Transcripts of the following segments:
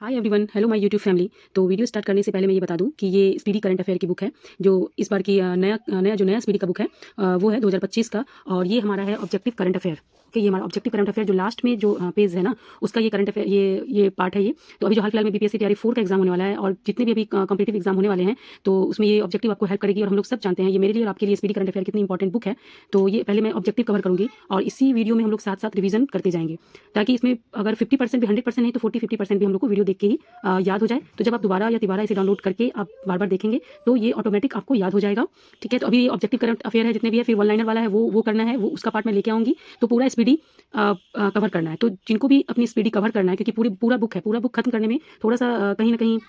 Hi everyone, hello my YouTube family. तो video start करने से पहले मैं ये बता दूं कि ये स्पीडी करंट अफेयर की बुक है जो इस बार की नया स्पीडी का बुक है वो है 2025 का। और ये हमारा है ऑब्जेक्टिव करंट अफेयर। ओके, ये हमारा ऑब्जेक्टिव करंट अफेयर जो लास्ट में जो पेज है ना, उसका ये करंट अफेयर ये पार्ट है ये। तो अभी जो हाल फिलहाल में बीपीएससी तैयारी 4 का एग्जाम होने वाला है और जितने भी अभी कॉम्पिटिटिव एग्जाम होने वाले हैं तो उसमें ये ऑब्जेक्टिव आपको हेल्प करेगी। और हम लोग सब जानते हैं ये मेरे लिए और आपके लिए स्पीडी करंट अफेयर कितनी इंपॉर्टेंट बुक है। तो ये पहले मैं ऑब्जेक्टिव कवर करूंगी और इसी वीडियो में हम लोग साथ साथ रिवीजन करते जाएंगे, ताकि इसमें अगर 50% भी 100% नहीं तो 40-50% भी हम लोग को वीडियो देख के ही याद हो जाए। तो जब आप दोबारा या तिबारा इसे डाउनलोड करके आप बार बार देखेंगे तो ये ऑटोमेटिक आपको याद हो जाएगा। ठीक है, तो अभी ऑब्जेक्टिव करंट अफेयर है जितने भी है, फिर वन लाइनर वाला है वो करना है, वो उसका पार्ट मैं लेके आऊंगी। तो पूरा स्पीडी कवर करना है। तो जिनको भी अपनी स्पीडी कवर करना है, क्योंकि पूरा बुक खत्म करने में थोड़ा सा कहीं ना कहीं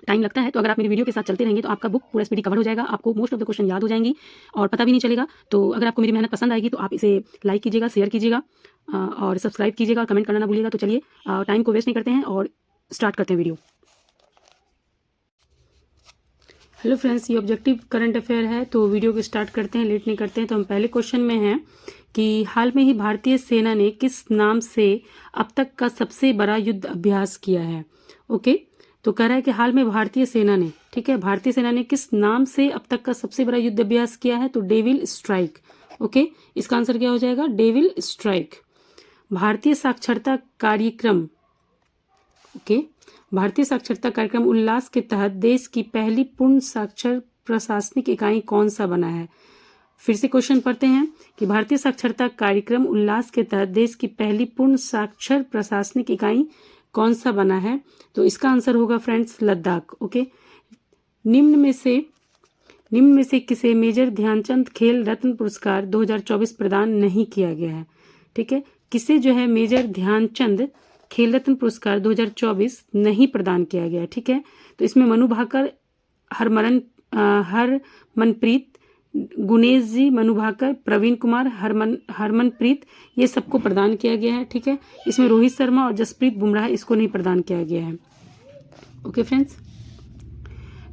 टाइम लगता है, तो अगर आप मेरी वीडियो के साथ चलते रहेंगे तो आपका बुक पूरा स्पीडी कवर हो जाएगा, आपको मोस्ट ऑफ द क्वेश्चन याद हो जाएंगी और पता भी नहीं चलेगा। तो अगर आपको मेरी मेहनत पसंद आएगी तो आप इसे लाइक कीजिएगा, शेयर कीजिएगा और सब्सक्राइब कीजिएगा और कमेंट करना ना भूलिएगा। तो चलिए टाइम को वेस्ट नहीं करते हैं और स्टार्ट करते हैं वीडियो। हेलो फ्रेंड्स, ये ऑब्जेक्टिव करंट अफेयर है तो वीडियो को स्टार्ट करते हैं, लेट नहीं करते हैं। तो हम पहले क्वेश्चन में हैं कि हाल में ही भारतीय सेना ने किस नाम से अब तक का सबसे बड़ा युद्ध अभ्यास किया है। ओके, तो कह रहा है कि हाल में भारतीय सेना ने, ठीक है, भारतीय सेना ने किस नाम से अब तक का सबसे बड़ा युद्ध अभ्यास किया है। तो डेविल स्ट्राइक। ओके, इसका आंसर क्या हो जाएगा? Devil strike. भारतीय साक्षरता कार्यक्रम, ओके, भारतीय साक्षरता कार्यक्रम उल्लास के तहत देश की पहली पूर्ण साक्षर प्रशासनिक इकाई कौन सा बना है। फिर से क्वेश्चन पढ़ते हैं कि भारतीय साक्षरता कार्यक्रम उल्लास के तहत देश की पहली पूर्ण साक्षर प्रशासनिक इकाई कौन सा बना है। तो इसका आंसर होगा फ्रेंड्स लद्दाख। ओके, निम्न में से किसे मेजर ध्यानचंद खेल रत्न पुरस्कार 2024 प्रदान नहीं किया गया है। ठीक है, किसे जो है मेजर ध्यानचंद खेल रत्न पुरस्कार 2024 नहीं प्रदान किया गया है। ठीक है, तो इसमें मनु भाकर, हरमनप्रीत, गुनेश जी, मनु भाकर, प्रवीण कुमार, हरमनप्रीत, ये सबको प्रदान किया गया है। ठीक है, इसमें रोहित शर्मा और जसप्रीत बुमराह इसको नहीं प्रदान किया गया है। ओके फ्रेंड्स,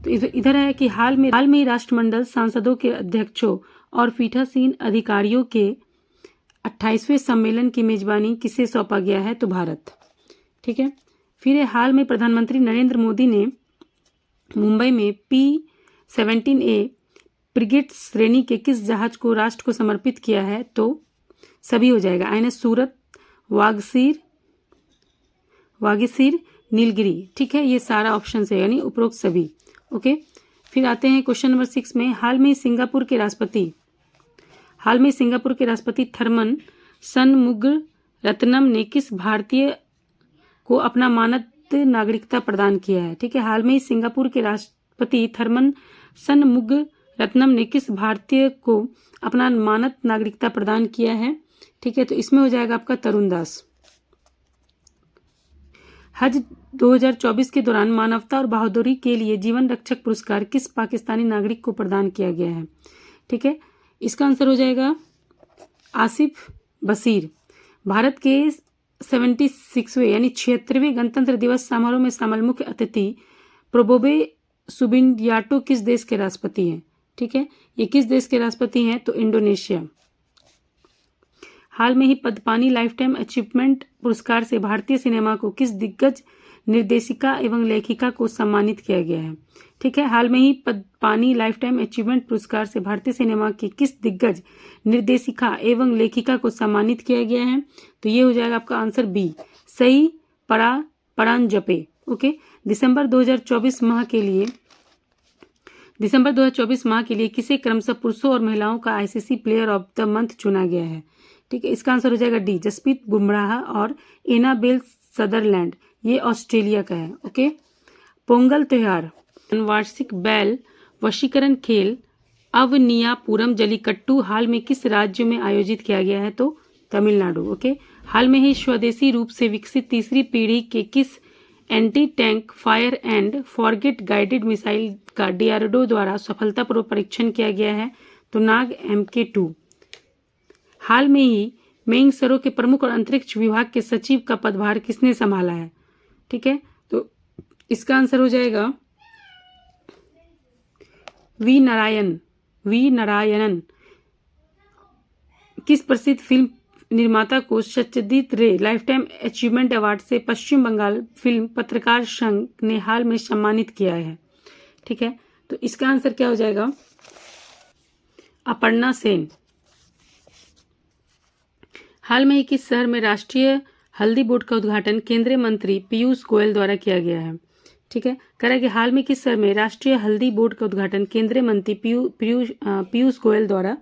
तो इधर है कि हाल में ही राष्ट्रमंडल सांसदों के अध्यक्षों और पीठासीन अधिकारियों के 28वें सम्मेलन की मेजबानी किसे सौंपा गया है। तो भारत। ठीक है, फिर हाल में प्रधानमंत्री नरेंद्र मोदी ने मुंबई में P-17A फ्रिगेट श्रेणी के किस जहाज को राष्ट्र को समर्पित किया है। तो सभी हो जाएगा, INS सूरत, वागीसीर, नीलगिरी। ठीक है, ये सारा ऑप्शन है, यानी उपरोक्त सभी। ओके, फिर आते हैं क्वेश्चन नंबर 6 में। हाल में सिंगापुर के राष्ट्रपति थरमन शनमुगारत्नम ने किस भारतीय को अपना मानद नागरिकता प्रदान किया है। ठीक है, हाल में ही सिंगापुर के राष्ट्रपति थरमन शनमुगारत्नम ने किस भारतीय को अपना मानद नागरिकता प्रदान किया है। ठीक है, तो इसमें हो जाएगा आपका तरुण दास। हज 2024 के दौरान मानवता और बहादुरी के लिए जीवन रक्षक पुरस्कार किस पाकिस्तानी नागरिक को प्रदान किया गया है। ठीक है, इसका आंसर हो जाएगा आसिफ बशीर। भारत के 76वें यानी 76वें गणतंत्र दिवस समारोह में शामिल मुख्य अतिथि प्रोबोवे सुबिंडियाटो किस देश के राष्ट्रपति हैं। ठीक है, ये किस देश के राष्ट्रपति हैं। तो इंडोनेशिया। हाल में ही पद्मपानी लाइफ टाइम अचीवमेंट पुरस्कार से भारतीय सिनेमा को किस दिग्गज निर्देशिका एवं लेखिका को सम्मानित किया गया है। ठीक है, हाल में ही पद्मपानी लाइफ टाइम अचीवमेंट पुरस्कार से भारतीय सिनेमा की किस दिग्गज निर्देशिका एवं लेखिका को सम्मानित किया गया है। तो ये हो जाएगा आपका आंसर बी, सई परांजपे। ओके, दिसंबर 2024 माह के लिए किसे क्रमशः पुरुषों और महिलाओं का ICC player of the month चुना गया है। ठीक है, इसका आंसर हो जाएगा डी, जसप्रीत बुमराह और एनाबेल सदरलैंड, ये ऑस्ट्रेलिया का है। ओके, पोंगल त्योहार, वार्षिक बैल वशीकरण खेल अवनियापुरम जलीकट्टू हाल में किस राज्य में आयोजित किया गया है। तो तमिलनाडु। ओके, हाल में ही स्वदेशी रूप से विकसित तीसरी पीढ़ी के किस anti tank fire and forget guided missile का DRDO द्वारा सफलतापूर्वक परीक्षण किया गया है। तो नाग MK2। हाल में ही मेइंग सरो के प्रमुख और अंतरिक्ष विभाग के सचिव का पदभार किसने संभाला है। ठीक है, तो इसका आंसर हो जाएगा वी नारायणन। किस प्रसिद्ध फिल्म निर्माता को सत्यजीत रे लाइफ टाइम अचीवमेंट अवार्ड से पश्चिम बंगाल फिल्म पत्रकार संघ ने हाल में सम्मानित किया है। ठीक है, तो इसका आंसर क्या हो जाएगा? अपर्णा सेन। हाल में ही किस शहर में राष्ट्रीय हल्दी बोर्ड का उद्घाटन केंद्रीय मंत्री पीयूष गोयल द्वारा किया गया है? ठीक है, कह रहा है कि हाल में किस शहर में राष्ट्रीय हल्दी बोर्ड का उद्घाटन केंद्रीय मंत्री पीयूष गोयल द्वारा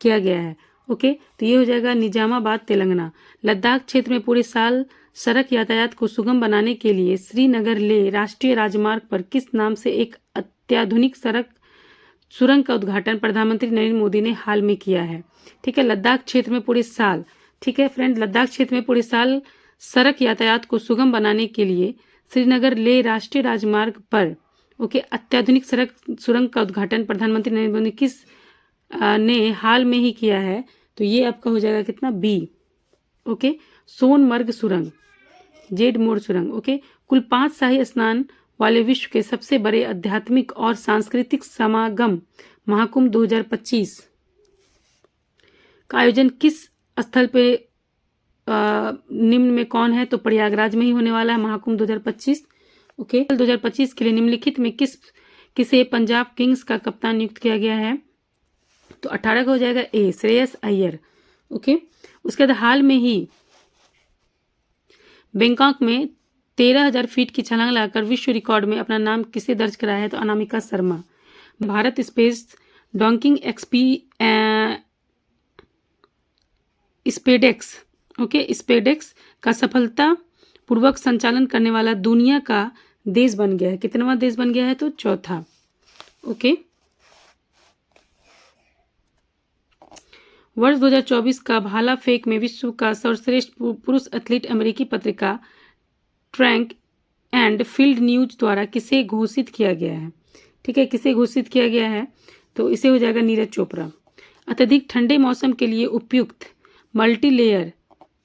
किया गया है। ओके, तो ये हो जाएगा निजामाबाद, तेलंगाना। लद्दाख क्षेत्र में पूरे साल सड़क यातायात को सुगम बनाने के लिए श्रीनगर ले राष्ट्रीय राजमार्ग पर किस नाम से एक अत्याधुनिक सड़क सुरंग का उद्घाटन प्रधानमंत्री नरेंद्र मोदी ने हाल में किया है? ठीक है, लद्दाख क्षेत्र में पूरे साल, ठीक है फ्रेंड, लद्दाख क्षेत्र में पूरे साल सड़क यातायात को सुगम बनाने के लिए श्रीनगर ले राष्ट्रीय राजमार्ग पर ओके अत्याधुनिक सड़क सुरंग का उद्घाटन प्रधानमंत्री नरेंद्र मोदी किस ने हाल में ही किया है? तो ये आपका हो जाएगा कितना? बी। ओके, सोनमर्ग सुरंग, जेड मोड़ सुरंग। ओके, कुल 5 शाही स्नान वाले विश्व के सबसे बड़े आध्यात्मिक और सांस्कृतिक समागम महाकुंभ 2025 का आयोजन किस स्थल पे निम्न में कौन है? तो प्रयागराज में ही होने वाला है महाकुंभ 2025। ओके, 2025 के लिए निम्नलिखित में किसे पंजाब किंग्स का कप्तान नियुक्त किया गया है? तो 18 का हो जाएगा ए, श्रेयस अय्यर। ओके, उसके बाद हाल में ही बैंकॉक में 13,000 फीट की छलांग लगाकर विश्व रिकॉर्ड में अपना नाम किसे दर्ज कराया है? तो Anamika Sharma. Bharat space docking SpaDeX okay SpaDeX का सफलता पूर्वक संचालन करने वाला दुनिया का देश बन गया है। कितनावां देश बन गया है? तो चौथा। ओके, वर्ष 2024 का भाला फेंक में विश्व का सर्वश्रेष्ठ पुरुष एथलीट अमेरिकी पत्रिका ट्रैक एंड फील्ड न्यूज द्वारा किसे घोषित किया गया है? ठीक है, किसे घोषित किया गया है? तो इसे हो जाएगा नीरज चोपड़ा। अत्यधिक ठंडे मौसम के लिए उपयुक्त multilayer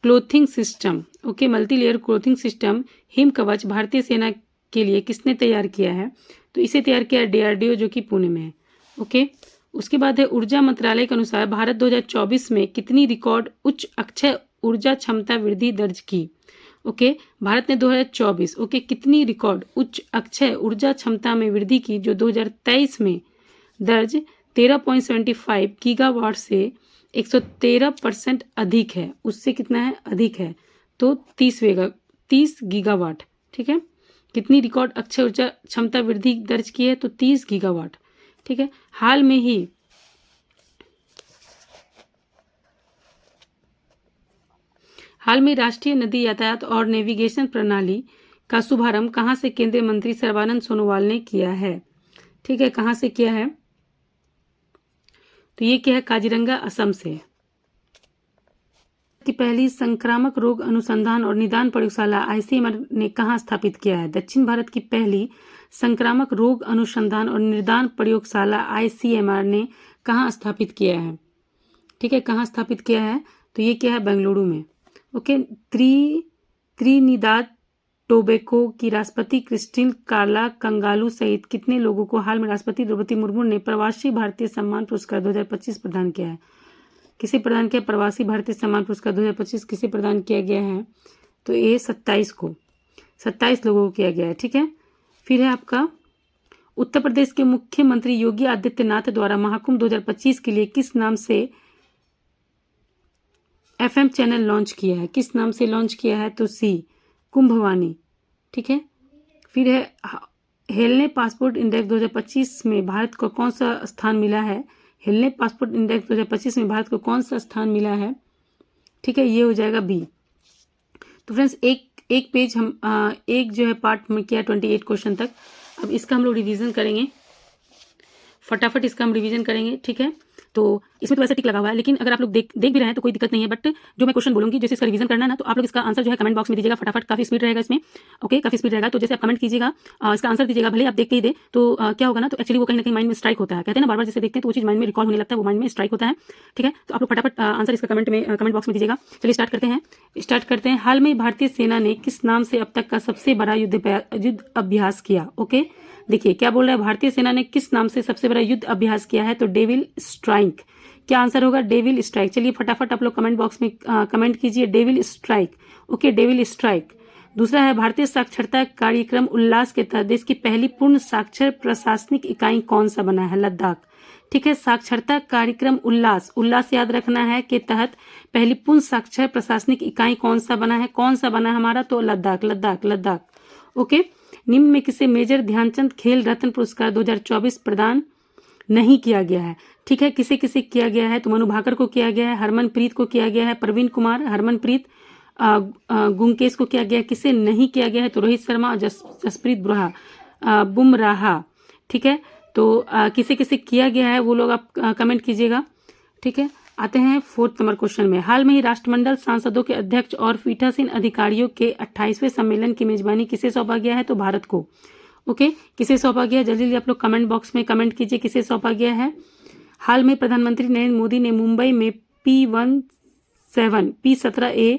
clothing system okay multilayer clothing system him कवच भारतीय सेना के लिए किसने तैयार किया है? तो इसे तैयार किया डीआरडीओ जो कि पुणे में है। ओके, उसके बाद है ऊर्जा मंत्रालय के अनुसार भारत 2024 में कितनी रिकॉर्ड उच्च अक्षय ऊर्जा क्षमता वृद्धि दर्ज की? ओके, भारत ने 2024 ओके कितनी रिकॉर्ड उच्च अक्षय ऊर्जा क्षमता में वृद्धि की, जो 2023 में दर्ज 13.75 गीगावाट से 113% अधिक है। उससे कितना है? अधिक है, तो 30 गीगावाट। ठीक है, कितनी रिकॉर्ड अक्षय ऊर्जा क्षमता वृद्धि दर्ज की है? तो 30 गीगावाट। ठीक है, हाल में राष्ट्रीय नदी यातायात और नेविगेशन प्रणाली का शुभारंभ कहाँ से केंद्रीय मंत्री सर्बानंद सोनोवाल ने किया है? ठीक है, कहाँ से किया है? तो ये क्या है? काजीरंगा, असम से। की पहली संक्रामक रोग अनुसंधान और निदान प्रयोगशाला आईसीएमआर ने कहाँ स्थापित किया है? दक्षिण भारत की पहली संक्रामक रोग अनुसंधान और निदान प्रयोगशाला आईसीएमआर ने कहाँ स्थापित किया है? ठीक है, कहाँ स्थापित किया है? तो ये क्या है? बेंगलुरु में। ओके, त्रिनिदाद टोबैको की राष्ट्रपति क्रिस्टिन कार्ला कंगालू सहित कितने लोगों को हाल में राष्ट्रपति द्रौपदी मुर्मू ने प्रवासी भारतीय सम्मान पुरस्कार 2025 प्रदान किया है? किसे प्रदान किया? प्रवासी भारतीय सम्मान पुरस्कार 2025 किसे प्रदान किया गया है? तो ये 27 लोगों को किया गया है। ठीक है, फिर है आपका उत्तर प्रदेश के मुख्यमंत्री योगी आदित्यनाथ द्वारा महाकुंभ 2025 के लिए किस नाम से एफएम चैनल लॉन्च किया है? किस नाम से लॉन्च किया है? तो सी, कुंभवानी। ठीक है, फिर है हेलने पासपोर्ट इंडेक्स 2025 में भारत को कौन सा स्थान मिला है? हेलने पासपोर्ट इंडेक्स 2025 में भारत को कौन सा स्थान मिला है? ठीक है, ये हो जाएगा बी। तो फ्रेंड्स एक पेज हम एक जो है पार्ट में किया 28 क्वेश्चन तक। अब इसका हम लोग रिवीजन करेंगे, फटाफट इसका हम रिवीजन करेंगे। ठीक है, तो इसमें तो वैसे टिक लगा हुआ है, लेकिन अगर आप लोग देख भी रहे हैं तो कोई दिक्कत नहीं है। बट जो मैं क्वेश्चन बोलूंगी, जैसे इसका रिवीजन करना है ना, तो आप लोग इसका आंसर जो है कमेंट बॉक्स में दीजिएगा फटाफट। काफी स्पीड रहेगा इसमें। ओके, काफी स्पीड रहेगा, तो जैसे आप कमेंट कीजिएगा, इसका आंसर दीजिएगा, भले आप देख के ही दे तो क्या होगा ना, तो एक्चुअली वो कहीं ना कहीं माइंड में स्ट्राइक होता है। कहते हैं ना, बार बार जैसे देखते हैं तो वो चीज माइंड में रिकॉल होने लगता है, वो माइंड में स्ट्राइक होता है। ठीक है, तो आप लोग फटाफट आंसर इसका कमेंट बॉक्स में दीजिएगा। चलिए स्टार्ट करते हैं। हाल में भारतीय सेना ने किस नाम से अब तक का सबसे बड़ा युद्ध अभ्यास किया? ओके, देखिए क्या बोल रहा है, भारतीय सेना ने किस नाम से सबसे बड़ा युद्ध अभ्यास किया है? तो डेविल स्ट्राइक। क्या आंसर होगा? Devil strike. चलिए फटाफट आप लोग कमेंट बॉक्स में कमेंट कीजिए devil strike. Okay, devil strike. दूसरा है भारतीय साक्षरता कार्यक्रम उल्लास के तहत देश की पहली पूर्ण साक्षर प्रशासनिक इकाई कौन सा बना है? लद्दाख। ठीक है, साक्षरता कार्यक्रम उल्लास, उल्लास याद रखना है, के तहत पहली पूर्ण साक्षर प्रशासनिक इकाई कौन सा बना है? कौन सा बना है हमारा? तो लद्दाख, लद्दाख, लद्दाख। ओके, निम्न में किसे मेजर ध्यानचंद खेल रत्न पुरस्कार 2024 प्रदान नहीं किया गया है? ठीक है, किसे किसे किया गया है? तो मनु भाकर को किया गया है, हरमनप्रीत को किया गया है, प्रवीण कुमार, हरमनप्रीत, गुंकेश को किया गया है। किसे नहीं किया गया है? तो रोहित शर्मा और जसप्रीत बुमराह। ठीक है, तो किसे किसे किया गया है वो लोग आप कमेंट कीजिएगा। ठीक है, आते हैं 4th नंबर क्वेश्चन में। हाल में ही राष्ट्रमंडल सांसदों के अध्यक्ष और पीठासीन अधिकारियों के 28वें सम्मेलन की मेजबानी किसे सौंपा गया है? तो भारत को। ओके, किसे सौंपा गया? जल्दी जल्दी आप लोग कमेंट बॉक्स में कमेंट कीजिए किसे सौंपा गया है। हाल में प्रधानमंत्री नरेंद्र मोदी ने मुंबई में P17A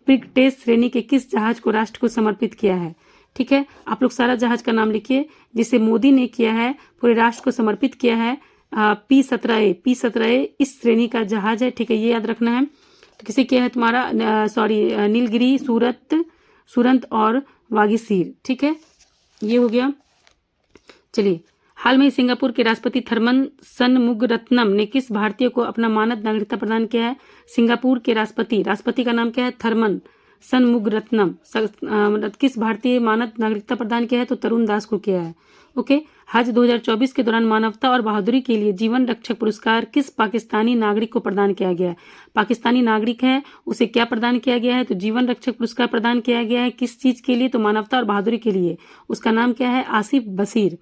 ब्रिगेड श्रेणी के किस जहाज को राष्ट्र को समर्पित किया है? ठीक है, आप लोग सारा जहाज का नाम लिखिए जिसे मोदी ने किया है, पूरे राष्ट्र को समर्पित किया है। P17A इस श्रेणी का जहाज है। ठीक है, ये याद रखना है। तो किसे किया है तुम्हारा? नीलगिरी, सुरंत और वागीसीर। ठीक है, ये हो गया। चलिए, हाल में ही सिंगापुर के राष्ट्रपति थरमन सनमुगरत्नम ने किस भारतीय को अपना मानद नागरिकता प्रदान किया है? सिंगापुर के राष्ट्रपति का नाम क्या है? थरमन सनमुगरत्नम। किस भारतीय मानद नागरिकता प्रदान किया है? तो तरुण दास को किया है। ओके, हज 2024 के दौरान मानवता और बहादुरी के लिए जीवन रक्षक पुरस्कार किस पाकिस्तानी नागरिक को प्रदान किया गया है? पाकिस्तानी नागरिक है, उसे क्या प्रदान किया गया है? तो जीवन रक्षक पुरस्कार प्रदान किया गया है। किस चीज के लिए? तो मानवता और बहादुरी के लिए। उसका नाम क्या है? आसिफ बशीर।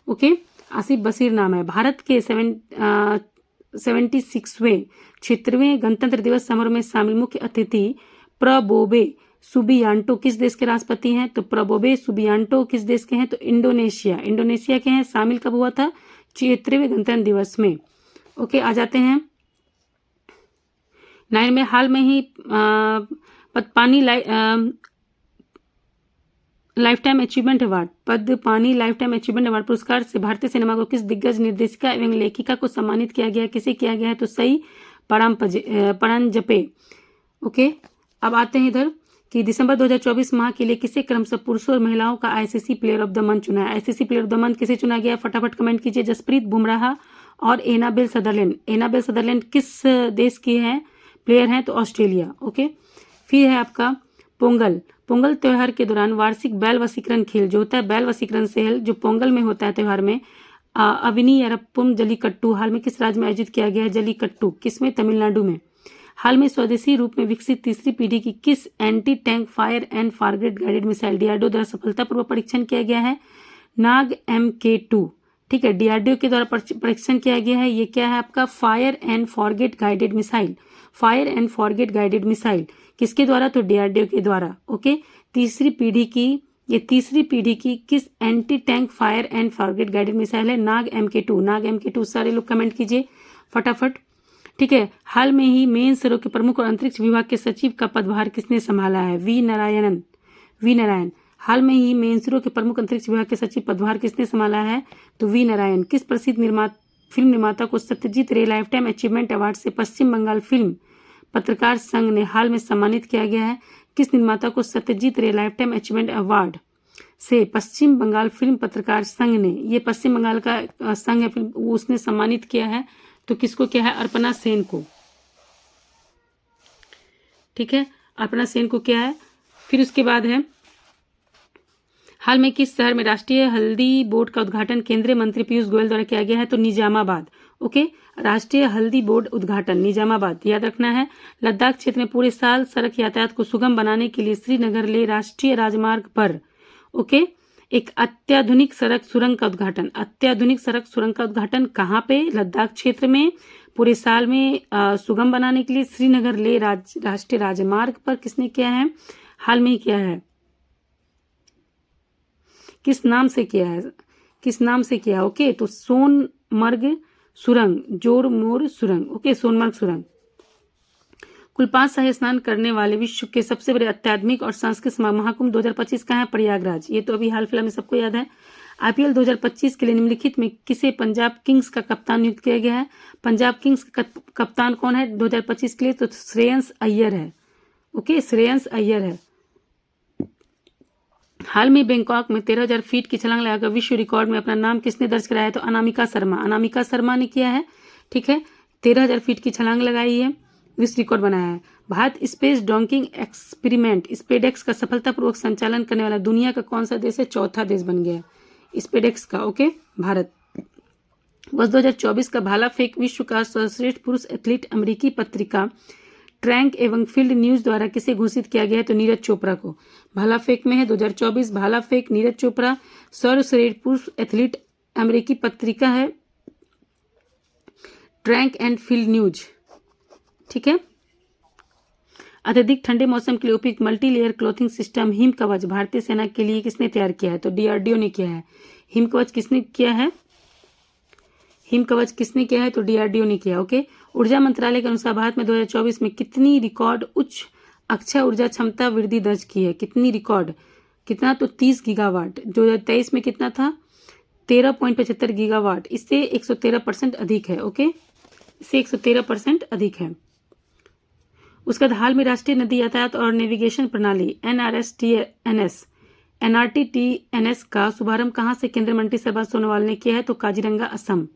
ओके, आसिफ बशीर नाम है। भारत के 76वें क्षेत्रवें गणतंत्र दिवस समारोह में शामिल मुख्य अतिथि प्रबोवे सुबियांटो किस देश के राष्ट्रपति हैं? तो प्रबोवे सुबियांटो किस देश के हैं? तो इंडोनेशिया के हैं। शामिल कब हुआ था? 76वें गणतंत्र दिवस में। ओके, आ जाते हैं 9 में। हाल में ही पद्मपानी लाइफटाइम अचीवमेंट अवार्ड पुरस्कार से भारतीय सिनेमा को किस दिग्गज निर्देशिका एवं लेखिका को सम्मानित किया गया है? किसे किया गया है? तो सई परांजपे। ओके, अब आते हैं इधर कि दिसंबर 2024 माह के लिए किसे क्रमशः पुरुषों और महिलाओं का ICC player of the month चुना है? ICC player of the month किसे चुना गया? फटाफट कमेंट कीजिए। जसप्रीत बुमराह और एनाबेल सदरलैंड किस देश की हैं? प्लेयर हैं? तो ऑस्ट्रेलिया। ओके, फिर है आपका पोंगल त्योहार के दौरान वार्षिक बैल वशीकरण खेल जो होता है, बैल वशीकरण खेल जो पोंगल में होता है त्योहार में, अविनी यरप्पुम जलीकट्टू हाल में किस राज्य में आयोजित किया गया है? जलीकट्टू किसमें? तमिलनाडु में। हाल में स्वदेशी रूप में विकसित तीसरी पीढ़ी की किस anti tank fire and forget guided missile DRDO द्वारा सफलतापूर्वक परीक्षण किया गया है? नाग MK2। ठीक है, डीआरडीओ के द्वारा परीक्षण किया गया है। ये क्या है आपका? Fire and forget guided missile. किसके द्वारा? तो डीआरडीओ के द्वारा। ओके, तीसरी पीढ़ी की किस anti tank fire and forget guided missile है? नाग MK2। सारे लोग कमेंट कीजिए फटाफट। ठीक है, हाल में ही मेन सरो के प्रमुख और अंतरिक्ष विभाग के सचिव का पदभार किसने संभाला है? वी नारायण। हाल में ही मेन सरो के प्रमुख अंतरिक्ष विभाग के सचिव पदभार किसने संभाला है? तो वी नारायण। किस प्रसिद्ध फिल्म निर्माता को सत्यजीत रे लाइफटाइम अचीवमेंट अवार्ड से पश्चिम बंगाल फिल्म पत्रकार संघ ने हाल में सम्मानित किया गया है? किस निर्माता को सत्यजीत रे लाइफटाइम अचीवमेंट अवार्ड से पश्चिम बंगाल फिल्म पत्रकार संघ ने, ये पश्चिम बंगाल का संघ है फिल्म, उसने सम्मानित किया है? तो किसको किया है? अर्पणा सेन को। ठीक है, अर्पणा सेन को किया है। फिर उसके बाद है हाल में किस शहर में राष्ट्रीय हल्दी बोर्ड का उद्घाटन केंद्रीय मंत्री पीयूष गोयल द्वारा किया गया है? तो निजामाबाद। ओके, राष्ट्रीय हल्दी बोर्ड उद्घाटन निजामाबाद याद रखना है। लद्दाख क्षेत्र में पूरे साल सड़क यातायात को सुगम बनाने के लिए श्रीनगर ले राष्ट्रीय राजमार्ग पर ओके एक अत्याधुनिक सड़क सुरंग का उद्घाटन कहाँ पे? लद्दाख क्षेत्र में पूरे साल में सुगम बनाने के लिए श्रीनगर ले राष्ट्रीय राजमार्ग पर किसने किया है? हाल में ही किया है। किस नाम से किया? ओके, तो सोनमर्ग सुरंग, जोर मोर सुरंग। ओके, सोनमर्ग सुरंग। कुल 5 शाही स्नान करने वाले विश्व के सबसे बड़े आध्यात्मिक और सांस्कृतिक महाकुंभ 2025 का है प्रयागराज। ये तो अभी हाल फिलहाल में सबको याद है। आईपीएल 2025 के लिए निम्नलिखित में किसे पंजाब किंग्स का कप्तान नियुक्त किया गया है? पंजाब किंग्स का कप्तान कौन है 2025 के लिए? तो श्रेयस अय्यर है। ओके, श्रेयस अय्यर है। हाल में बैंकॉक में 13,000 फीट की छलांग लगाकर विश्व रिकॉर्ड में अपना नाम किसने दर्ज कराया है? तो अनामिका शर्मा। अनामिका शर्मा ने किया है। ठीक है, 13,000 फीट की छलांग लगाई है, विश्व रिकॉर्ड बनाया है। Bharat space docking experiment SpaDeX का सफलतापूर्वक संचालन करने वाला दुनिया का कौन सा देश है? चौथा देश बन गया है स्पेडेक्स का। ओके, भारत। वर्ष 2024 का भाला फेंक विश्व का सर्वश्रेष्ठ पुरुष एथलीट अमेरिकी पत्रिका ट्रैक एवं फील्ड न्यूज द्वारा किसे घोषित किया गया है? तो नीरज चोपड़ा को। भाला फेंक में है 2024 भाला फेंक नीरज चोपड़ा सर्वश्रेष्ठ पुरुष एथलीट अमेरिकी पत्रिका है ट्रैक एंड फील्ड न्यूज। ठीक है। अत्यधिक ठंडे मौसम के लिए उपयुक्त multi layer clothing system him कवच भारतीय सेना के लिए किसने तैयार किया है? तो डीआरडीओ ने किया है। हिम कवच किसने किया है? हिम कवच किसने किया है? तो डीआरडीओ ने किया। ओके। ऊर्जा मंत्रालय के अनुसार भारत में 2024 में कितनी रिकॉर्ड उच्च अक्षय ऊर्जा क्षमता वृद्धि दर्ज की है? कितनी रिकॉर्ड? कितना? तो 30 गीगावाट। 2023 में कितना था? 13.75 गीगावाट। इससे 113% अधिक है। ओके, इससे 113% अधिक है। उसके बाद हाल में राष्ट्रीय नदी यातायात और नेविगेशन प्रणाली एनआरटीटीएनएस का शुभारंभ कहाँ से केंद्रीय मंत्री सर्बानंद सोनोवाल ने किया है? तो काजीरंगा, असम।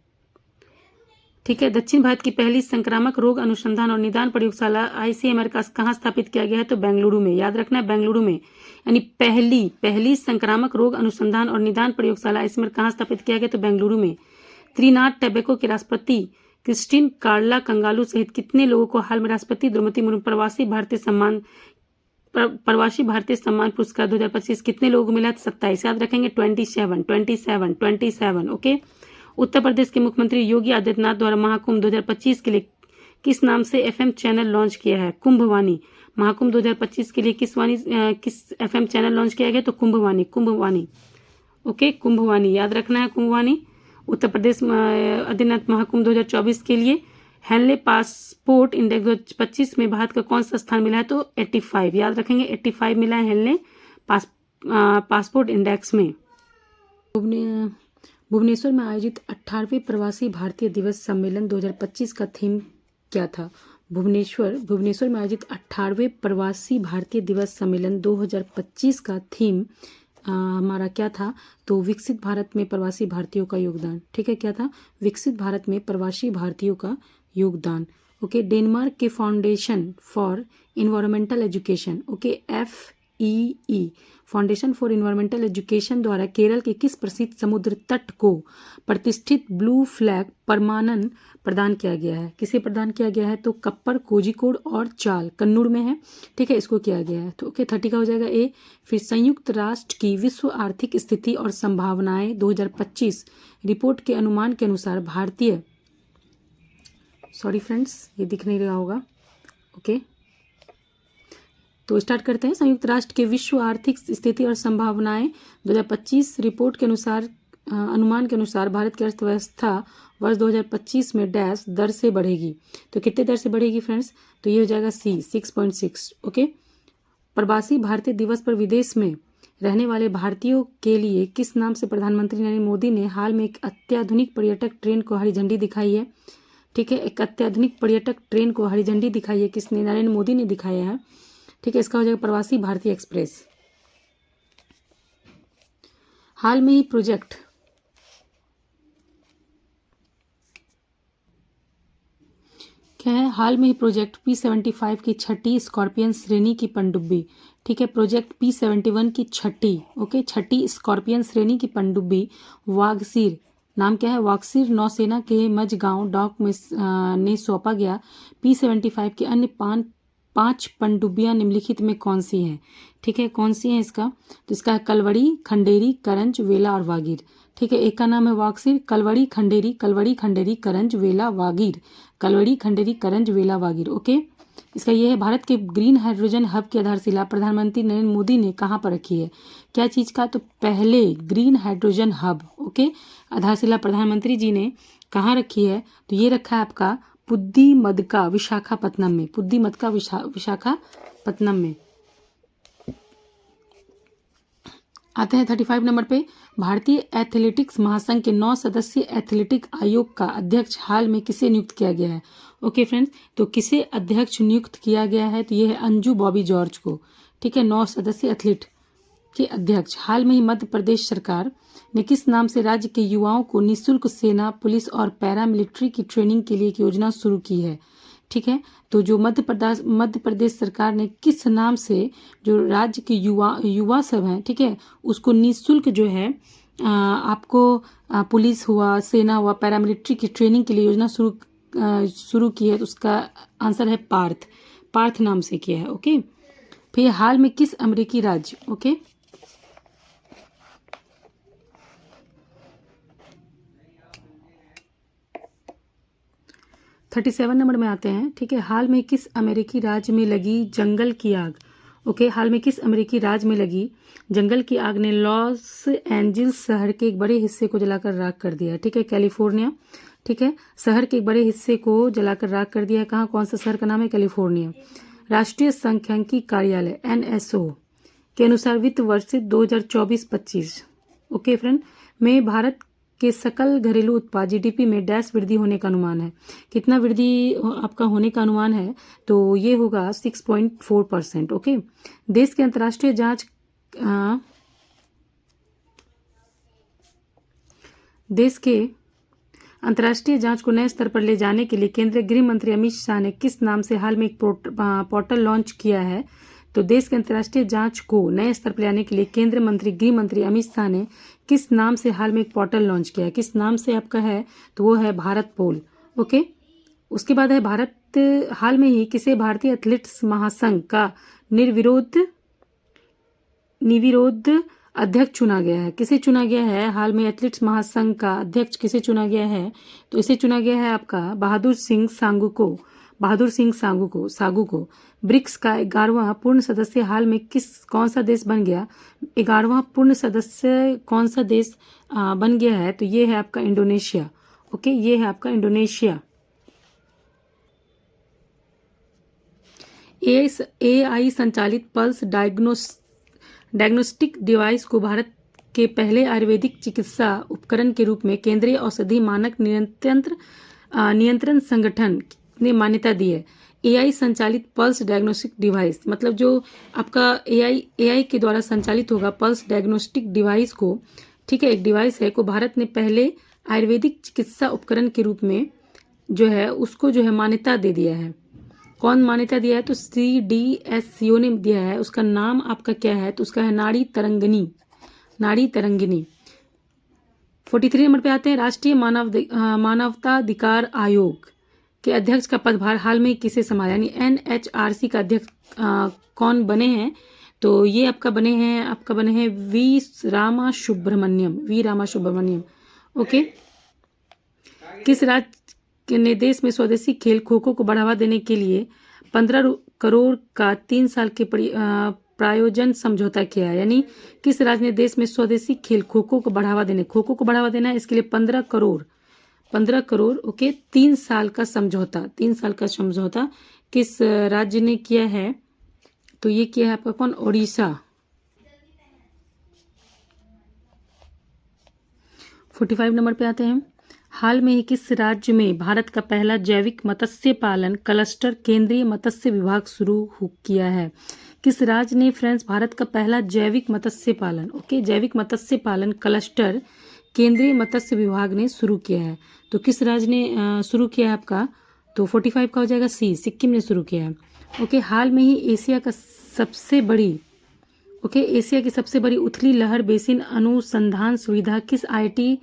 ठीक है। दक्षिण भारत की पहली संक्रामक रोग अनुसंधान और निदान प्रयोगशाला आईसीएमआर का कहाँ स्थापित किया गया है? तो बेंगलुरु में। याद रखना है, बेंगलुरु में। यानी पहली संक्रामक रोग अनुसंधान और निदान प्रयोगशाला आईसीएमआर कहाँ स्थापित किया गया? तो बेंगलुरु में। त्रिनाद टोबैको के राष्ट्रपति क्रिस्टिन कार्ला कंगालू सहित कितने लोगों को हाल में राष्ट्रपति द्रौपदी मुर्मू प्रवासी भारतीय सम्मान पुरस्कार 2025 कितने लोगों को मिला? 27। याद रखेंगे, 27। ओके। उत्तर प्रदेश के मुख्यमंत्री योगी आदित्यनाथ द्वारा महाकुंभ 2025 के लिए किस नाम से एफएम चैनल लॉन्च किया है? कुंभवाणी। महाकुंभ 2025 के लिए किस एफएम चैनल लॉन्च किया गया? तो कुंभवाणी। ओके, कुंभवाणी। याद रखना है, कुंभवाणी। उत्तर प्रदेश आदित्यनाथ महाकुंभ 2024 के लिए हेनले पासपोर्ट इंडेक्स 2025 में भारत का कौन सा स्थान मिला है? तो 85। याद रखेंगे, 85 मिला है हेनले पासपोर्ट इंडेक्स में। भुवनेश्वर में आयोजित 18वें प्रवासी भारतीय दिवस सम्मेलन 2025 का थीम क्या था? भुवनेश्वर में आयोजित 18वें प्रवासी भारतीय दिवस सम्मेलन 2025 का थीम हमारा क्या था? तो विकसित भारत में प्रवासी भारतीयों का योगदान। ठीक है, क्या था? विकसित भारत में प्रवासी भारतीयों का योगदान। ओके। डेनमार्क के foundation for environmental education, okay, FEE foundation for environmental education द्वारा केरल के किस प्रसिद्ध समुद्र तट को प्रतिष्ठित ब्लू फ्लैग प्रमाणन प्रदान किया गया है? किसे प्रदान किया गया है? तो कप्पर, कोझिकोड और चाल कन्नूर में है। ठीक है, इसको किया गया है। तो ओके, 30 का हो जाएगा ए। फिर संयुक्त राष्ट्र की विश्व आर्थिक स्थिति और संभावनाएं 2025 रिपोर्ट के अनुमान के अनुसार भारतीय, सॉरी फ्रेंड्स, ये दिख नहीं रहा होगा। ओके, तो स्टार्ट करते हैं। संयुक्त राष्ट्र के विश्व आर्थिक स्थिति और संभावनाएं 2025 रिपोर्ट के अनुसार अनुमान के अनुसार भारत की अर्थव्यवस्था वर्ष 2025 में डैश दर से बढ़ेगी। तो कितने दर से बढ़ेगी फ्रेंड्स? तो ये हो जाएगा सी, 6.6। ओके। प्रवासी भारतीय दिवस पर विदेश में रहने वाले भारतीयों के लिए किस नाम से प्रधानमंत्री नरेंद्र मोदी ने हाल में एक अत्याधुनिक पर्यटक ट्रेन को हरी झंडी दिखाई है? ठीक है, एक अत्याधुनिक पर्यटक ट्रेन को हरी झंडी दिखाई है। किसने? नरेंद्र मोदी ने दिखाया है। ठीक है, इसका हो जाएगा प्रवासी भारतीय एक्सप्रेस। हाल में ही प्रोजेक्ट क्या है? हाल में ही प्रोजेक्ट P75 की छठी स्कॉर्पियन श्रेणी की पनडुब्बी। ठीक है, प्रोजेक्ट P71 की छठी स्कॉर्पियन श्रेणी की पनडुब्बी वागसीर, नाम क्या है? वागसीर नौसेना के मझगांव डॉक में ने सौंपा गया। P75 की अन्य 5 पनडुब्बियां निम्नलिखित में कौन सी हैं? ठीक है, कौन सी हैं इसका? तो इसका है कलवड़ी, खंडेरी, करंज, वेला और वागीर। ठीक है, एक का नाम है वागसीर, कलवड़ी खंडेरी, करंज, वेला, वागीर, कलवड़ी खंडेरी, करंज, वेला, वागीर। ओके। इसका ये है भारत के ग्रीन हाइड्रोजन हब की आधारशिला प्रधानमंत्री नरेंद्र मोदी ने कहाँ पर रखी है? क्या चीज का? तो पहले ग्रीन हाइड्रोजन हब, ओके, आधारशिला प्रधानमंत्री जी ने कहाँ रखी है? तो ये रखा है आपका पुद्दीमदका विशाखापत्तनम में, पुद्दीमदका विशाखापत्तनम में। आते हैं 35 नंबर पे। भारतीय एथलेटिक्स महासंघ के 9 सदस्यीय एथलेटिक आयोग का अध्यक्ष हाल में किसे नियुक्त किया गया है? ओके फ्रेंड्स, तो किसे अध्यक्ष नियुक्त किया गया है? तो ये है अंजू बॉबी जॉर्ज को। ठीक है, 9 सदस्यीय एथलीट के अध्यक्ष। हाल में ही मध्य प्रदेश सरकार ने किस नाम से राज्य के युवाओं को निःशुल्क सेना, पुलिस और पैरामिलिट्री की ट्रेनिंग के लिए एक योजना शुरू की है? ठीक है, तो जो मध्य प्रदेश सरकार ने किस नाम से जो राज्य के युवा सब हैं, ठीक है, उसको निःशुल्क जो है आपको पुलिस हुआ, सेना हुआ, पैरामिलिट्री की ट्रेनिंग के लिए योजना शुरू की है? तो उसका आंसर है पार्थ नाम से किया है। ओके, फिर हाल में किस अमेरिकी राज्य, ओके, थर्टी 37 नंबर में आते हैं। ठीक है, हाल में किस अमेरिकी राज्य में लगी जंगल की आग? ओके, हाल में किस अमेरिकी राज्य में लगी जंगल की आग ने लॉस एंजल्स शहर के एक बड़े हिस्से को जलाकर राख कर दिया? ठीक है, कैलिफोर्निया। ठीक है, शहर के एक बड़े हिस्से को जलाकर राख कर दिया है। कहाँ, कौन सा शहर का नाम है? कैलिफोर्निया। राष्ट्रीय सांख्यिकी कार्यालय NSO के अनुसार वित्त वर्ष 2024-25 ओके फ्रेंड में भारत के सकल घरेलू उत्पाद GDP में डैश वृद्धि होने का अनुमान है। कितना वृद्धि आपका होने का अनुमान है? तो ये होगा 6.4%। ओके, देश के अंतर्राष्ट्रीय जांच देश के अंतर्राष्ट्रीय जांच को नए स्तर पर ले जाने के लिए केंद्रीय गृह मंत्री अमित शाह ने किस नाम से हाल में एक पोर्टल लॉन्च किया है? तो देश के अंतर्राष्ट्रीय जांच को नए स्तर पर लाने के लिए केंद्रीय गृह मंत्री अमित शाह ने किस नाम से हाल में एक पोर्टल लॉन्च किया है? किस नाम से आपका है? तो वो है भारत पोल। ओके, उसके बाद है हाल में ही किसे भारतीय एथलेटिक्स महासंघ का निर्विरोध अध्यक्ष चुना गया है? किसे चुना गया है? हाल में एथलेटिक्स महासंघ का अध्यक्ष किसे चुना गया है? तो इसे चुना गया है आपका बहादुर सिंह सागू को। ब्रिक्स का 11वां पूर्ण सदस्य हाल में कौन सा देश बन गया? 11वां पूर्ण सदस्य कौन सा देश बन गया है? तो ये है आपका इंडोनेशिया। ओके, ये है आपका इंडोनेशिया। AI संचालित पल्स डायग्नोस्टिक डिवाइस को भारत के पहले आयुर्वेदिक चिकित्सा उपकरण के रूप में केंद्रीय औषधि मानक नियंत्रण संगठन ने मान्यता दी है। AI संचालित पल्स डायग्नोस्टिक डिवाइस मतलब जो आपका AI के द्वारा संचालित होगा पल्स डायग्नोस्टिक डिवाइस को, ठीक है, एक डिवाइस है को भारत ने पहले आयुर्वेदिक चिकित्सा उपकरण के रूप में जो है उसको जो है मान्यता दे दिया है। कौन मान्यता दिया है? तो CDSCO ने दिया है। उसका नाम आपका क्या है? तो उसका है नाड़ी तरंगिणी। 43 नंबर पे आते हैं। राष्ट्रीय मानवाधिकार आयोग के अध्यक्ष का पदभार हाल में किसे संभाला? यानी NHRC का अध्यक्ष कौन बने हैं? तो ये आपका बने हैं वी रामा सुब्रमण्यम। ओके, किस राज्य ने देश में स्वदेशी खेल खो खो को बढ़ावा देने के लिए 15 करोड़ का 3 साल के प्रायोजन समझौता किया है? यानी किस राज्य ने देश में स्वदेशी खेल खो खो को बढ़ावा देना है, इसके लिए 15 करोड़ ओके 3 साल का समझौता किस राज्य ने किया है? तो ये किया है आपका कौन? ओडिशा। 45 नंबर पे आते हैं। हाल में ही किस राज्य में भारत का पहला जैविक मत्स्य पालन क्लस्टर केंद्रीय मत्स्य विभाग शुरू किया है? किस राज्य ने फ्रेंड्स भारत का पहला जैविक मत्स्य पालन क्लस्टर केंद्रीय मत्स्य विभाग ने शुरू किया है? तो किस राज्य ने शुरू किया है आपका? तो 45 का हो जाएगा C, सिक्किम ने शुरू किया है। ओके, हाल में ही एशिया की सबसे बड़ी उथली लहर बेसिन अनुसंधान सुविधा किस IIT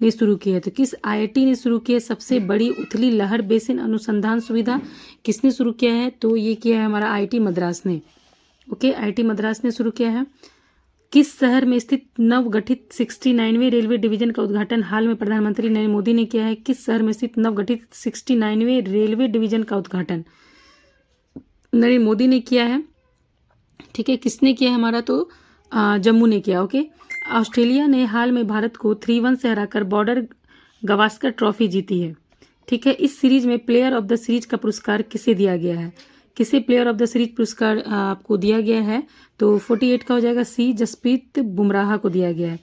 ने शुरू की है? तो किस IIT ने शुरू की है सबसे बड़ी उथली लहर बेसिन अनुसंधान सुविधा? किसने शुरू किया है? तो ये किया है हमारा IIT मद्रास ने। ओके, IIT मद्रास ने शुरू किया है। किस शहर में स्थित नवगठित 69वें रेलवे डिवीजन का उद्घाटन हाल में प्रधानमंत्री नरेंद्र मोदी ने किया है? किस शहर में स्थित नवगठित 69वें रेलवे डिवीजन का उद्घाटन नरेंद्र मोदी ने किया है? ठीक है, किसने किया है हमारा? तो जम्मू ने किया। ओके, ऑस्ट्रेलिया ने हाल में भारत को 3-1 से हराकर बॉर्डर गावस्कर ट्रॉफी जीती है। ठीक है, इस सीरीज में प्लेयर ऑफ द सीरीज का पुरस्कार किसे दिया गया है? किसे प्लेयर ऑफ द सीरीज पुरस्कार आपको दिया गया है? तो 48 का हो जाएगा सी, जसप्रीत बुमराह को दिया गया है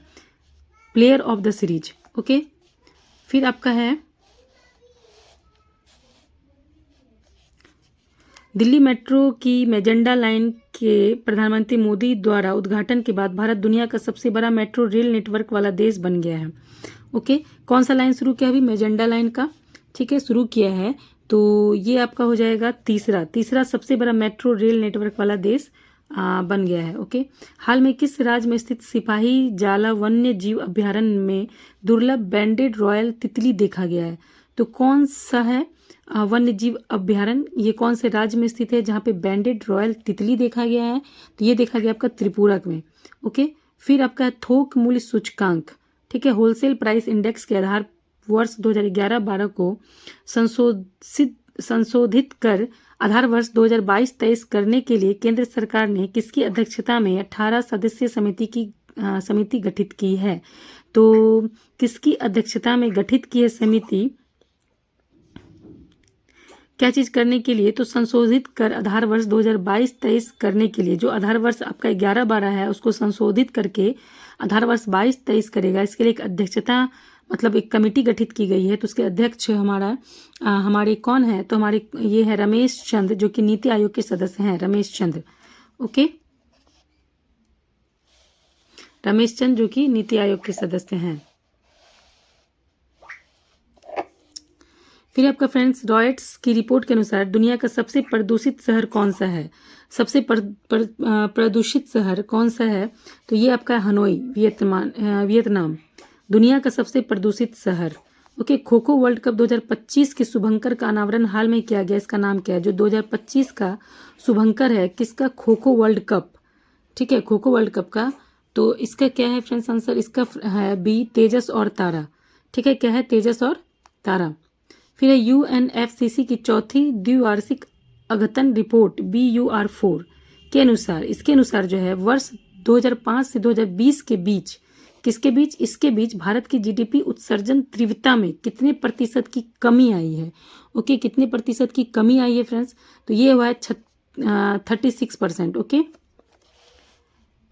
player of the series. Okay, फिर आपका है दिल्ली मेट्रो की मेजेंडा लाइन के प्रधानमंत्री मोदी द्वारा उद्घाटन के बाद भारत दुनिया का सबसे बड़ा मेट्रो रेल नेटवर्क वाला देश बन गया है। ओके, कौन सा लाइन शुरू किया? अभी मेजेंडा लाइन का, ठीक है, शुरू किया है। तो ये आपका हो जाएगा तीसरा सबसे बड़ा मेट्रो रेल नेटवर्क वाला देश बन गया है। ओके, हाल में किस राज्य में स्थित सिपाही जाला वन्य जीव अभ्यारण्य में दुर्लभ बैंडेड रॉयल तितली देखा गया है? तो कौन सा है वन्य जीव अभ्यारण्य? ये कौन से राज्य में स्थित है जहाँ पे बैंडेड रॉयल तितली देखा गया है? तो ये देखा गया आपका त्रिपुरा में। ओके, फिर आपका थोक मूल्य सूचकांक, ठीक है, होलसेल प्राइस इंडेक्स के आधार वर्ष 2011-12 को संशोधित कर आधार वर्ष 2022-23 करने के लिए केंद्र सरकार ने किसकी अध्यक्षता में 18 सदस्यीय समिति गठित की है? तो किसकी अध्यक्षता में गठित की है समिति? क्या चीज करने के लिए? तो संशोधित कर आधार वर्ष 2022-23 करने के लिए, जो आधार वर्ष आपका 11-12 है उसको संशोधित करके आधार वर्ष 22-23 करेगा। इसके लिए एक अध्यक्षता मतलब एक कमेटी गठित की गई है। तो उसके अध्यक्ष हमारे कौन है? तो हमारे ये है रमेश चंद्र, जो कि नीति आयोग के सदस्य हैं, रमेश चंद्र। ओके, रमेश चंद्र जो कि नीति आयोग के सदस्य हैं। फिर आपका फ्रेंड्स रॉयट्स की रिपोर्ट के अनुसार दुनिया का सबसे प्रदूषित शहर कौन सा है? सबसे प्रदूषित शहर कौन सा है? तो ये आपका हनोई, वियतनाम, दुनिया का सबसे प्रदूषित शहर। Okay, kho kho world cup 2025 के शुभंकर का अनावरण हाल में किया गया, इसका नाम क्या है? जो 2025 का शुभंकर है किसका? खो खो वर्ल्ड कप, ठीक है, खो खो वर्ल्ड कप का। तो इसका क्या है फ्रेंड्स आंसर? इसका है बी, तेजस और तारा, ठीक है, क्या है? तेजस और तारा। फिर है UNFCCC की चौथी द्विवार्षिक अद्यतन रिपोर्ट BUR4 के अनुसार, इसके अनुसार जो है वर्ष 2005 से 2020 के बीच, किसके बीच? इसके बीच भारत की GDP उत्सर्जन तीव्रता में कितने प्रतिशत की कमी आई है? ओके, कितने प्रतिशत की कमी आई है फ्रेंड्स? तो ये हुआ है 36%। ओके,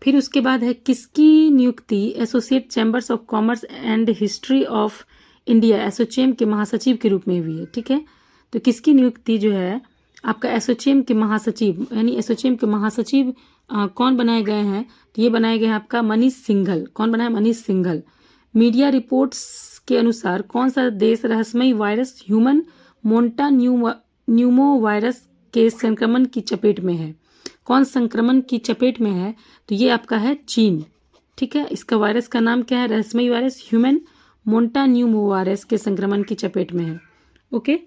फिर उसके बाद है किसकी नियुक्ति associate chambers of commerce and history of India ASSOCHAM के महासचिव के रूप में हुई है? ठीक है, तो किसकी नियुक्ति जो है आपका एसोचैम के महासचिव, यानी एसोचैम के महासचिव कौन बनाए गए हैं? तो ये बनाए गए हैं आपका मनीष सिंघल। कौन बना है? मनीष सिंघल। मीडिया रिपोर्ट्स के अनुसार कौन सा देश रहस्यमयी वायरस ह्यूमन मोंटा न्यूमो वायरस के संक्रमण की चपेट में है? कौन संक्रमण की चपेट में है? तो ये आपका है चीन। ठीक है, इसका वायरस का नाम क्या है? रहस्यमयी वायरस ह्यूमन मोंटा न्यूमो वायरस के संक्रमण की चपेट में है। ओके,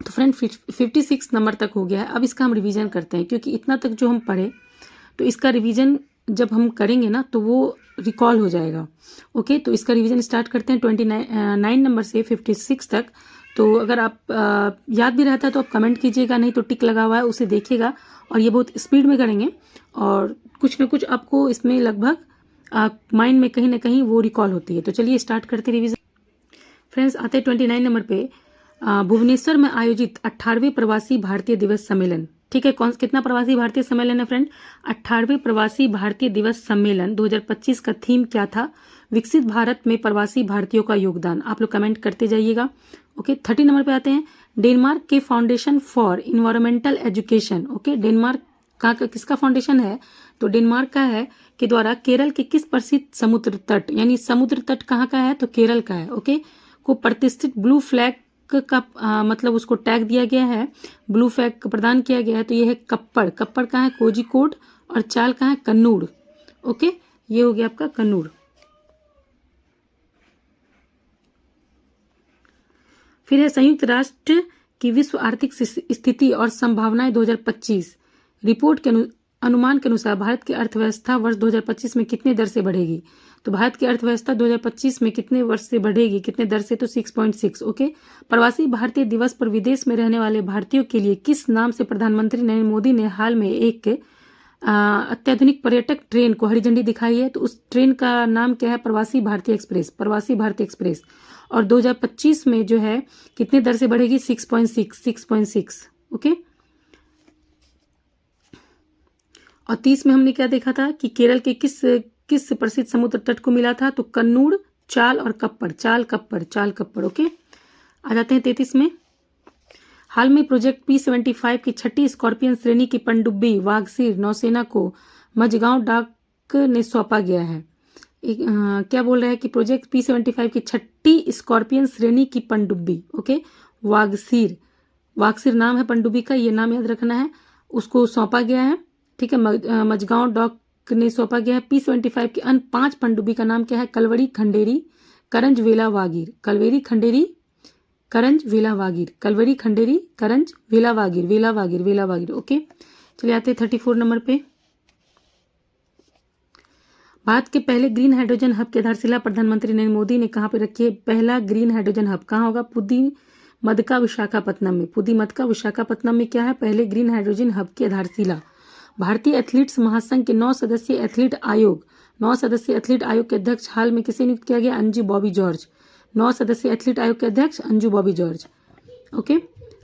तो फ्रेंड 56 नंबर तक हो गया है। अब इसका हम रिवीजन करते हैं, क्योंकि इतना तक जो हम पढ़े तो इसका रिवीजन जब हम करेंगे ना तो वो रिकॉल हो जाएगा। ओके, तो इसका रिवीजन स्टार्ट करते हैं 29 नंबर से 56 तक। तो अगर आप याद भी रहता है तो आप कमेंट कीजिएगा, नहीं तो टिक लगा हुआ है उसे देखिएगा। और ये बहुत स्पीड में करेंगे और कुछ ना कुछ आपको इसमें लगभग माइंड में कहीं ना कहीं वो रिकॉल होती है। तो चलिए स्टार्ट करते रिवीजन। फ्रेंड्स आते हैं 29 नंबर पे, भुवनेश्वर में आयोजित 18वें प्रवासी भारतीय दिवस सम्मेलन। ठीक है, कितना प्रवासी भारतीय सम्मेलन है फ्रेंड? 18वें प्रवासी भारतीय दिवस सम्मेलन 2025 का थीम क्या था? विकसित भारत में प्रवासी भारतीयों का योगदान। आप लोग कमेंट करते जाइएगा। ओके, 30 नंबर पे आते हैं, डेनमार्क के foundation for environmental education. Okay, Denmark का किसका फाउंडेशन है? तो डेनमार्क का है के द्वारा केरल के किस प्रसिद्ध समुद्र तट, यानी समुद्र तट कहाँ का है? तो केरल का है। ओके, को प्रतिष्ठित ब्लू फ्लैग का मतलब उसको टैग दिया गया है, ब्लू फ्लैग प्रदान किया गया है। तो ये है कप्पड़। कप्पड़ कहाँ है? कोझिकोड। और चाल कहाँ है? कन्नूर। ओके, ये हो गया आपका कन्नूर। फिर है संयुक्त राष्ट्र की विश्व आर्थिक स्थिति और संभावनाएं 2025 रिपोर्ट के अनुमान के अनुसार भारत की अर्थव्यवस्था वर्ष 2025 में कितने दर से बढ़ेगी? तो भारत की अर्थव्यवस्था 2025 में कितने वर्ष से बढ़ेगी, कितने दर से? तो 6.6। ओके, प्रवासी भारतीय दिवस पर विदेश में रहने वाले भारतीयों के लिए किस नाम से प्रधानमंत्री नरेंद्र मोदी ने हाल में एक अत्याधुनिक पर्यटक ट्रेन को हरी झंडी दिखाई है, तो उस ट्रेन का नाम क्या है? प्रवासी भारतीय एक्सप्रेस, प्रवासी भारतीय एक्सप्रेस। और 2025 में जो है कितने दर से बढ़ेगी? 6.6। ओके। और 30 में हमने क्या देखा था कि केरल के किस किस प्रसिद्ध समुद्र तट को मिला था? तो कन्नूर, चाल और कप्पड़, चाल कप्पड़। ओके। आ जाते हैं 33 में। हाल में प्रोजेक्ट P-75 की 6ठी स्कॉर्पियन श्रेणी की पनडुब्बी वागसीर नौसेना को मझगांव डाक ने सौंपा गया है। क्या बोल रहा है कि प्रोजेक्ट P-75 की 6ठी स्कॉर्पियन श्रेणी की पनडुब्बी, ओके, वागसीर नाम है पनडुब्बी का, ये नाम याद रखना है, उसको सौंपा गया है। ठीक है, मझगांव डॉक ने सौंपा गया है। P-75 की अन्य 5 पनडुब्बी का नाम क्या है? कलवरी खंडेरी, करंज, वेला, वागीर। कलवेरी खंडेरी, करंज, वेला, वागीर। कलवरी खंडेरी, करंज, वेला, वागीर। ओके। चलिए आते 34 नंबर पे। भारत के पहले ग्रीन हाइड्रोजन हब की आधारशिला प्रधानमंत्री नरेंद्र मोदी ने कहाँ पे रखी है? पहला ग्रीन हाइड्रोजन हब कहाँ होगा? पुदीमदका विशाखापत्तनम में। पुदीमदका विशाखापत्तनम में क्या है? पहले ग्रीन हाइड्रोजन हब की आधारशिला। भारतीय एथलीट्स महासंघ के 9 सदस्यीय एथलीट आयोग के अध्यक्ष हाल में किसे नियुक्त किया गया? अंजू बॉबी जॉर्ज। 9 सदस्यीय एथलीट आयोग के अध्यक्ष अंजू बॉबी जॉर्ज। ओके।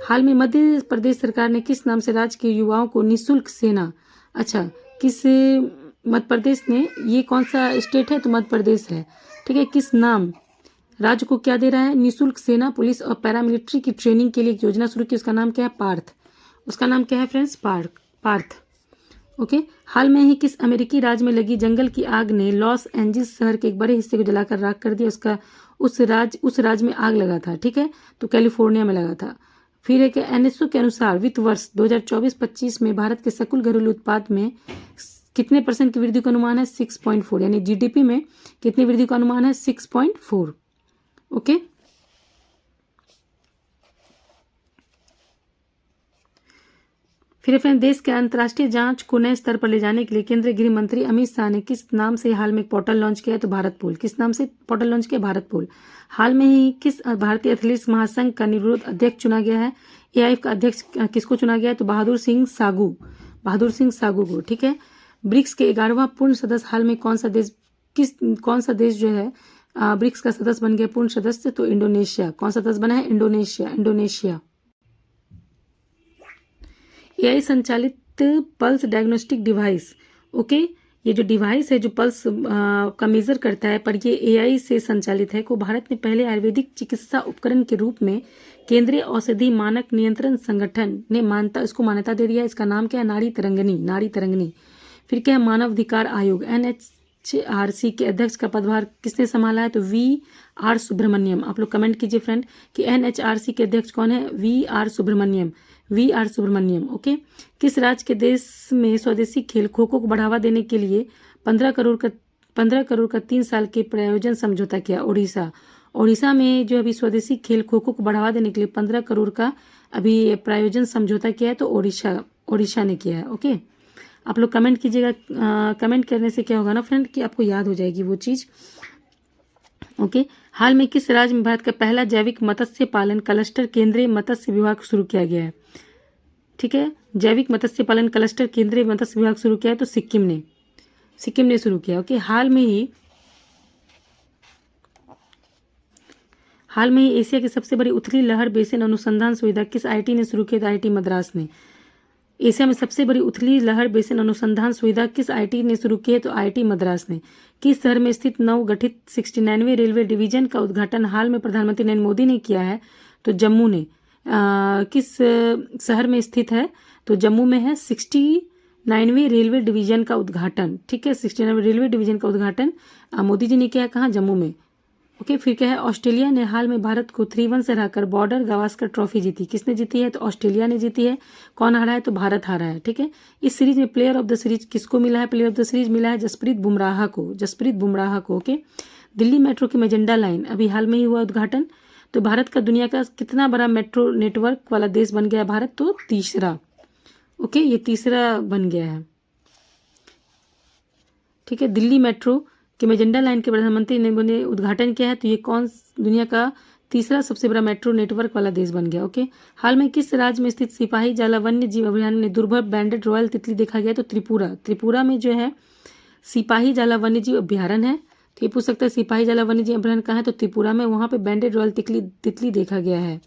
हाल में मध्य प्रदेश सरकार ने किस नाम से राज्य के युवाओं को निःशुल्क सेना, अच्छा, किस मध्य प्रदेश ने, ये कौन सा स्टेट है? तो मध्य प्रदेश है। ठीक है, किस नाम राज्य को क्या दे रहा है? निःशुल्क सेना, पुलिस और पैरामिलिट्री की ट्रेनिंग के लिए एक योजना शुरू की, उसका नाम क्या है? पार्थ। उसका नाम क्या है फ्रेंड्स? पार्थ। ओके। हाल में ही किस अमेरिकी राज्य में लगी जंगल की आग ने लॉस एंजल्स शहर के एक बड़े हिस्से को जलाकर राख कर दिया? उस राज्य में आग लगा था। ठीक है, तो कैलिफोर्निया में लगा था। फिर है कि एनएसओ के अनुसार वित्त वर्ष 2024-25 में भारत के सकल घरेलू उत्पाद में कितने % की वृद्धि का अनुमान है? 6.4। यानी जीडीपी में कितनी वृद्धि का अनुमान है? 6.4। ओके। फिर फ्रेंड, देश के अंतर्राष्ट्रीय जांच को नए स्तर पर ले जाने के लिए केंद्रीय गृह मंत्री अमित शाह ने किस नाम से हाल में एक पोर्टल लॉन्च किया है? तो भारत पोल। किस नाम से पोर्टल लॉन्च किया? भारत पोल। हाल में ही किस भारतीय एथलीट्स महासंघ का निर्विरोध अध्यक्ष चुना गया है? एआईएफ का अध्यक्ष किसको चुना गया है? तो बहादुर सिंह सागू को। ठीक है। ब्रिक्स के 11वां पूर्ण सदस्य हाल में कौन सा देश जो है ब्रिक्स का सदस्य बन गया पूर्ण सदस्य? तो इंडोनेशिया। कौन सा सदस्य बना है? इंडोनेशिया। एआई संचालित पल्स डायग्नोस्टिक डिवाइस, ओके, ये जो डिवाइस है जो पल्स का मेजर करता है, पर ये एआई से संचालित है, को भारत ने पहले आयुर्वेदिक चिकित्सा उपकरण के रूप में केंद्रीय औषधि मानक नियंत्रण संगठन ने इसको मान्यता दे दिया। इसका नाम क्या है? नारी तरंगिणी। फिर क्या है? मानव अधिकार आयोग एनएचआरसी के अध्यक्ष का पदभार किसने संभाला है? तो वी.आर. सुब्रमण्यम। आप लोग कमेंट कीजिए फ्रेंड कि एनएचआरसी के अध्यक्ष कौन है? वी.आर. सुब्रमण्यम। ओके। किस राज्य के देश में स्वदेशी खेल खो खो को बढ़ावा देने के लिए 15 करोड़ का 3 साल के प्रायोजन समझौता किया? ओडिशा में जो अभी स्वदेशी खेल खो खो को बढ़ावा देने के लिए 15 करोड़ का अभी प्रायोजन समझौता किया है, तो ओडिशा ने किया है। ओके। आप लोग कमेंट कीजिएगा। कमेंट करने से क्या होगा ना फ्रेंड कि आपको याद हो जाएगी वो चीज़। ओके। हाल में किस राज्य में भारत का पहला जैविक मत्स्य पालन क्लस्टर केंद्रीय मत्स्य विभाग शुरू किया गया है? ठीक है, जैविक मत्स्य पालन क्लस्टर केंद्रीय मत्स्य विभाग शुरू किया है, तो सिक्किम ने शुरू किया। ओके। हाल में ही एशिया की सबसे बड़ी उथली लहर बेसिन अनुसंधान सुविधा किस आईआईटी ने शुरू की? आईआईटी मद्रास ने। एशिया में सबसे बड़ी उथली लहर बेसिन अनुसंधान सुविधा किस आईआईटी ने शुरू की है? तो आईआईटी मद्रास ने। किस शहर में स्थित नवगठित 69वें रेलवे डिवीजन का उद्घाटन हाल में प्रधानमंत्री नरेंद्र मोदी ने किया है? तो जम्मू ने। किस शहर में स्थित है? तो जम्मू में है 69वें रेलवे डिवीजन का उद्घाटन। ठीक है, 69वें रेलवे डिवीजन का उद्घाटन मोदी जी ने किया है। कहाँ? जम्मू में। ओके। फिर क्या है? ऑस्ट्रेलिया ने हाल में भारत को 3-1 से हराकर बॉर्डर गावस्कर ट्रॉफी जीती। किसने जीती है? तो ऑस्ट्रेलिया ने जीती है। कौन हारा है? तो भारत हारा है। ठीक है। इस सीरीज में प्लेयर ऑफ द सीरीज किसको मिला है? प्लेयर ऑफ द सीरीज मिला है जसप्रीत बुमराह को। ओके। दिल्ली मेट्रो की मैजेंटा लाइन अभी हाल में ही हुआ उद्घाटन। तो भारत का दुनिया का कितना बड़ा मेट्रो नेटवर्क वाला देश बन गया भारत? तो तीसरा। ओके, ये तीसरा बन गया है। ठीक है, दिल्ली मेट्रो कि मैजेंटा लाइन के प्रधानमंत्री ने उद्घाटन किया है, तो ये कौन दुनिया का तीसरा सबसे बड़ा मेट्रो नेटवर्क वाला देश बन गया। ओके, हाल में किस राज्य में स्थित सिपाही जाला वन्य जीव अभयारण्य में दुर्लभ बैंडेड रॉयल तितली देखा गया? तो त्रिपुरा। त्रिपुरा में जो है सिपाही जाला वन्य जीव अभयारण्य है। तो ये पूछ सकता है सिपाही जाला वन्य जीव अभयारण्य कहाँ है? तो त्रिपुरा में, वहाँ पे बैंडेड रॉयल तितली देखा गया है।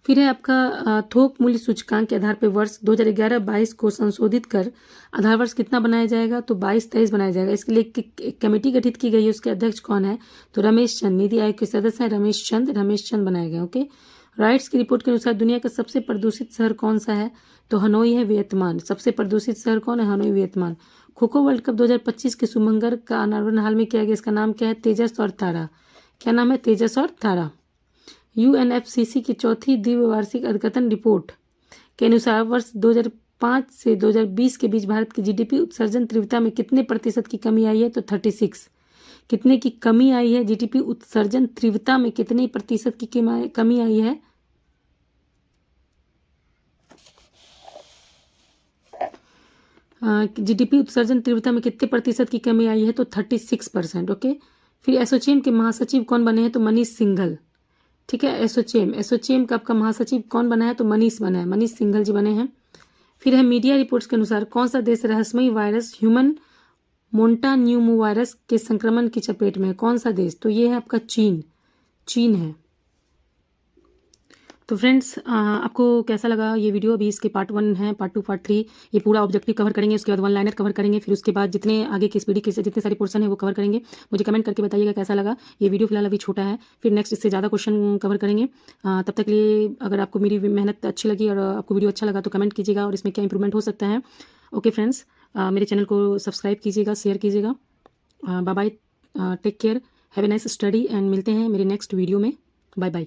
फिर है आपका थोक मूल्य सूचकांक के आधार पर वर्ष 2011-22 को संशोधित कर आधार वर्ष कितना बनाया जाएगा? तो 22-23 बनाया जाएगा। इसके लिए एक कमेटी गठित की गई है, उसके अध्यक्ष कौन है? तो रमेश चंद। नीति आयोग के सदस्य हैं रमेश चंद बनाए गए। ओके, राइट्स की रिपोर्ट के अनुसार दुनिया का सबसे प्रदूषित शहर कौन सा है? तो हनोई है, वियतनाम। सबसे प्रदूषित शहर कौन है? Hanoi, Vietnam. Kho kho world cup 2025 के शुभंकर का अनावरण हाल में किया गया, इसका नाम क्या है? तेजस और तारा। क्या नाम है? तेजस और तारा। यूएनएफसीसी की चौथी द्विवार्षिक अद्यतन रिपोर्ट के अनुसार वर्ष 2005 से 2020 के बीच भारत की जीडीपी उत्सर्जन तीव्रता में कितने प्रतिशत की कमी आई है? तो 36। कितने की कमी आई है? जीडीपी उत्सर्जन तीव्रता में कितने प्रतिशत की कमी आई है? जीडीपी उत्सर्जन तीव्रता में कितने प्रतिशत की कमी आई है? तो 36%। ओके, फिर एसोचैम के महासचिव कौन बने हैं? तो मनीष सिंघल। ठीक है, एसोचैम का आपका महासचिव कौन बना है? तो मनीष बना है, मनीष सिंघल जी बने हैं। फिर है मीडिया रिपोर्ट्स के अनुसार कौन सा देश रहस्यमयी वायरस ह्यूमन मोंटान्यूमो वायरस के संक्रमण की चपेट में है? कौन सा देश? तो ये है आपका चीन है। तो फ्रेंड्स, आपको कैसा लगा ये वीडियो? अभी इसके पार्ट 1 है, पार्ट 2, पार्ट 3, ये पूरा ऑब्जेक्टिव कवर करेंगे, उसके बाद वन लाइनर कवर करेंगे, फिर उसके बाद जितने आगे की स्पीडी के जितने सारे पोर्शन है वो कवर करेंगे। मुझे कमेंट करके बताइएगा कैसा लगा ये वीडियो। फिलहाल अभी छोटा है, फिर नेक्स्ट इससे ज़्यादा क्वेश्चन कवर करेंगे। तब तक के लिए अगर आपको मेरी मेहनत अच्छी लगी और आपको वीडियो अच्छा लगा तो कमेंट कीजिएगा और इसमें क्या इंप्रूवमेंट हो सकता है। ओके फ्रेंड्स, मेरे चैनल को सब्सक्राइब कीजिएगा, शेयर कीजिएगा। Bye bye, take care, have a nice study and मिलते हैं मेरे नेक्स्ट वीडियो में। Bye bye.